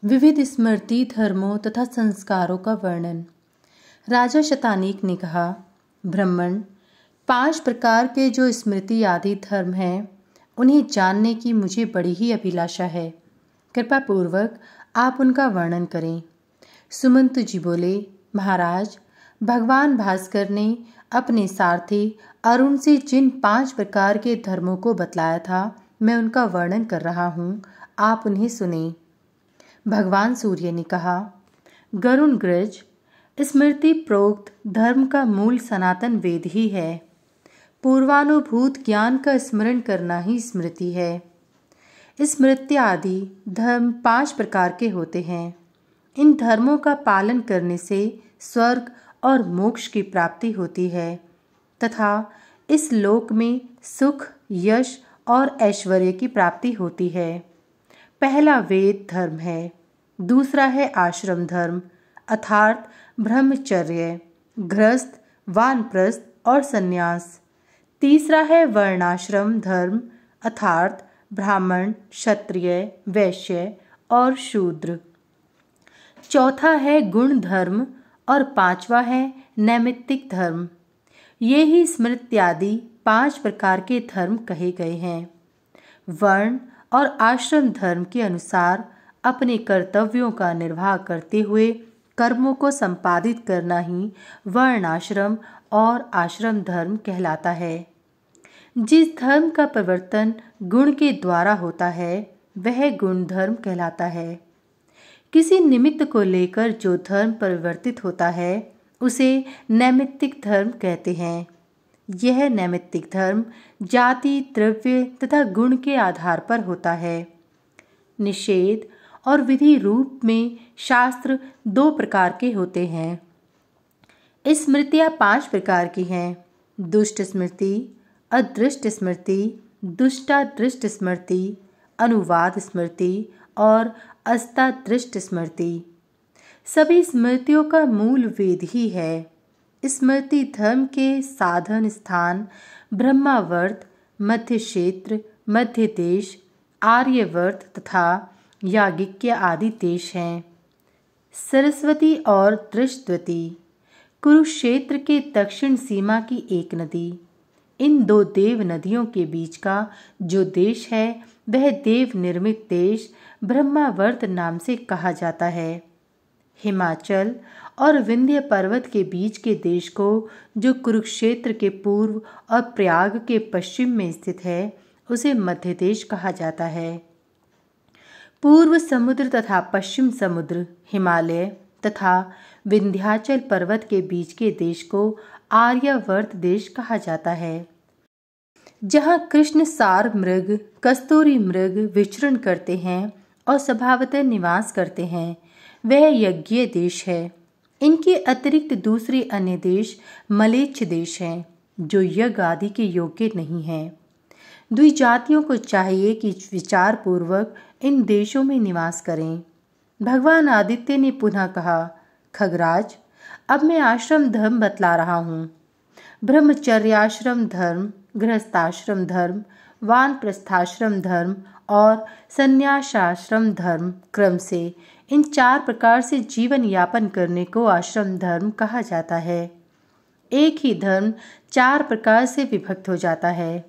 विविध स्मृति धर्मों तथा संस्कारों का वर्णन। राजा शतानीक ने कहा, ब्राह्मण, 5 प्रकार के जो स्मृति आदि धर्म हैं, उन्हें जानने की मुझे बड़ी ही अभिलाषा है। कृपा पूर्वक आप उनका वर्णन करें। सुमंत जी बोले, महाराज, भगवान भास्कर ने अपने सारथी अरुण से जिन 5 प्रकार के धर्मों को बतलाया था, मैं उनका वर्णन कर रहा हूँ, आप उन्हें सुने। भगवान सूर्य ने कहा, गरुण गृज, स्मृति प्रोक्त धर्म का मूल सनातन वेद ही है। पूर्वानुभूत ज्ञान का स्मरण करना ही स्मृति है। स्मृति आदि धर्म 5 प्रकार के होते हैं। इन धर्मों का पालन करने से स्वर्ग और मोक्ष की प्राप्ति होती है तथा इस लोक में सुख, यश और ऐश्वर्य की प्राप्ति होती है। पहला वेद धर्म है, दूसरा है आश्रम धर्म अर्थात ब्रह्मचर्य, गृहस्थ, वानप्रस्थ और संन्यास। तीसरा है वर्णाश्रम धर्म अर्थात ब्राह्मण, क्षत्रिय, वैश्य और शूद्र। चौथा है गुण धर्म और 5वां है नैमित्तिक धर्म। ये ही स्मृत्यादि 5 प्रकार के धर्म कहे गए हैं। वर्ण और आश्रम धर्म के अनुसार अपने कर्तव्यों का निर्वाह करते हुए कर्मों को संपादित करना ही वर्णाश्रम और आश्रम धर्म कहलाता है। जिस धर्म का परिवर्तन गुण के द्वारा होता है, वह गुण धर्म कहलाता है। किसी निमित्त को लेकर जो धर्म परिवर्तित होता है, उसे नैमित्तिक धर्म कहते हैं। यह नैमित्तिक धर्म जाति, द्रव्य तथा गुण के आधार पर होता है। निषेध और विधि रूप में शास्त्र 2 प्रकार के होते हैं। स्मृतियाँ 5 प्रकार की हैं। दुष्ट स्मृति, अदृष्ट स्मृति, दुष्टादृष्ट स्मृति, अनुवाद स्मृति और अस्तादृष्ट स्मृति। सभी स्मृतियों का मूल वेद ही है। स्मृति धर्म के साधन स्थान ब्रह्मावर्त, मध्य क्षेत्र, मध्य देश, आर्यवर्त तथा याज्ञिक आदि देश हैं। सरस्वती और दृष्टवती, कुरुक्षेत्र के दक्षिण सीमा की एक नदी। इन 2 देव नदियों के बीच का जो देश है, वह देव निर्मित देश ब्रह्मावर्त नाम से कहा जाता है। हिमाचल और विंध्य पर्वत के बीच के देश को, जो कुरुक्षेत्र के पूर्व और प्रयाग के पश्चिम में स्थित है, उसे मध्य देश कहा जाता है। पूर्व समुद्र तथा पश्चिम समुद्र, हिमालय तथा विंध्याचल पर्वत के बीच के देश को आर्यावर्त देश कहा जाता है। जहाँ कृष्ण सार मृग, कस्तूरी मृग विचरण करते हैं और स्वभावतः निवास करते हैं, वह यज्ञीय देश है। इनके अतिरिक्त दूसरे अन्य देश मलेच्छ देश हैं, जो यज्ञ आदि के योग्य नहीं हैं। द्विजातियों को चाहिए कि विचार पूर्वक इन देशों में निवास करें। भगवान आदित्य ने पुनः कहा, खगराज, अब मैं आश्रम धर्म बतला रहा हूँ। ब्रह्मचर्याश्रम धर्म, गृहस्थाश्रम धर्म, वानप्रस्थाश्रम धर्म और संन्यासाश्रम धर्म क्रम से इन 4 प्रकार से जीवन यापन करने को आश्रम धर्म कहा जाता है। एक ही धर्म 4 प्रकार से विभक्त हो जाता है।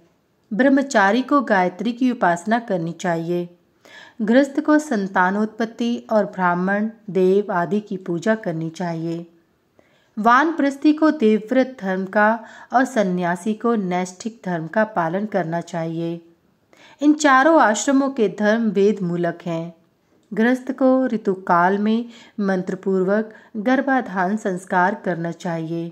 ब्रह्मचारी को गायत्री की उपासना करनी चाहिए, गृहस्थ को संतानोत्पत्ति और ब्राह्मण, देव आदि की पूजा करनी चाहिए, वानप्रस्थी को देवव्रत धर्म का और सन्यासी को नैष्ठिक धर्म का पालन करना चाहिए। इन 4 आश्रमों के धर्म वेद मूलक हैं। गृहस्थ को ऋतुकाल में मंत्रपूर्वक गर्भाधान संस्कार करना चाहिए।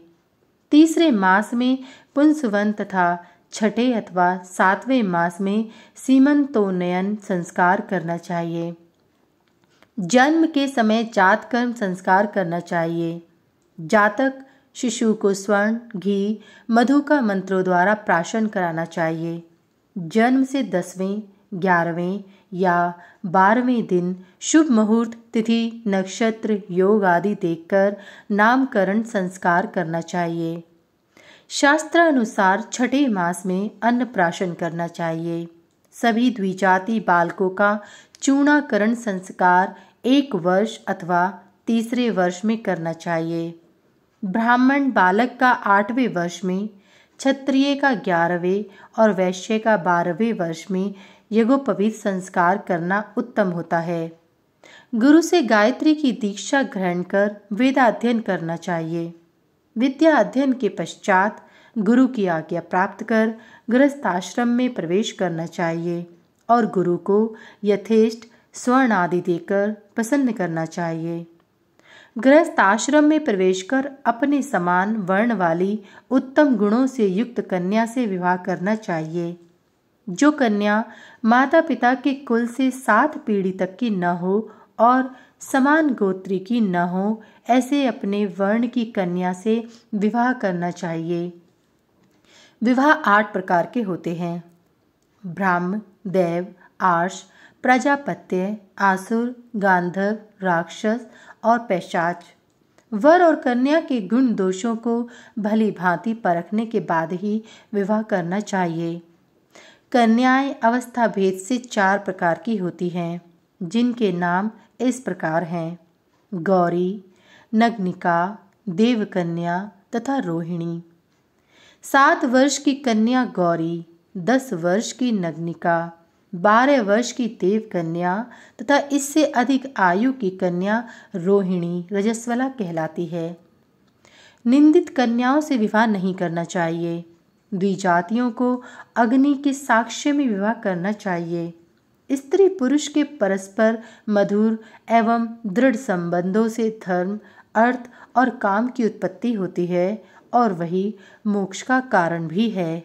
तीसरे मास में पुंसवन तथा छठे अथवा 7वें मास में सीमंतोन्नयन संस्कार करना चाहिए। जन्म के समय जात कर्म संस्कार करना चाहिए। जातक शिशु को स्वर्ण, घी, मधु का मंत्रों द्वारा प्राशन कराना चाहिए। जन्म से 10वें, 11वें या 12वें दिन शुभ मुहूर्त, तिथि, नक्षत्र, योग आदि देखकर नामकरण संस्कार करना चाहिए। शास्त्रानुसार छठे मास में अन्नप्राशन करना चाहिए। सभी द्विजाति बालकों का चूर्णाकरण संस्कार 1 वर्ष अथवा तीसरे वर्ष में करना चाहिए। ब्राह्मण बालक का 8वें वर्ष में, क्षत्रिय का 11वें और वैश्य का 12वें वर्ष में यज्ञोपवीत संस्कार करना उत्तम होता है। गुरु से गायत्री की दीक्षा ग्रहण कर वेदाध्ययन करना चाहिए। विद्या अध्ययन के पश्चात गुरु की आज्ञा प्राप्त कर गृहस्थ आश्रम में प्रवेश करना चाहिए और गुरु को यथेष्ट स्वर्ण आदि देकर प्रसन्न करना चाहिए। गृहस्थ आश्रम में प्रवेश कर अपने समान वर्ण वाली उत्तम गुणों से युक्त कन्या से विवाह करना चाहिए। जो कन्या माता पिता के कुल से 7 पीढ़ी तक की न हो और समान गोत्री की न हो, ऐसे अपने वर्ण की कन्या से विवाह करना चाहिए। विवाह 8 प्रकार के होते हैं: ब्राह्म, देव, आर्ष, प्रजापत्य, आसुर, गांधर्व, राक्षस और पैशाच। वर और कन्या के गुण दोषों को भली भांति परखने के बाद ही विवाह करना चाहिए। कन्याएं अवस्था भेद से 4 प्रकार की होती हैं, जिनके नाम इस प्रकार हैं: गौरी, नग्निका, देवकन्या तथा रोहिणी। 7 वर्ष की कन्या गौरी, 10 वर्ष की नग्निका, 12 वर्ष की देवकन्या तथा इससे अधिक आयु की कन्या रोहिणी रजस्वला कहलाती है। निंदित कन्याओं से विवाह नहीं करना चाहिए। द्विजातियों को अग्नि के साक्ष्य में विवाह करना चाहिए। स्त्री पुरुष के परस्पर मधुर एवं दृढ़ संबंधों से धर्म, अर्थ और काम की उत्पत्ति होती है और वही मोक्ष का कारण भी है।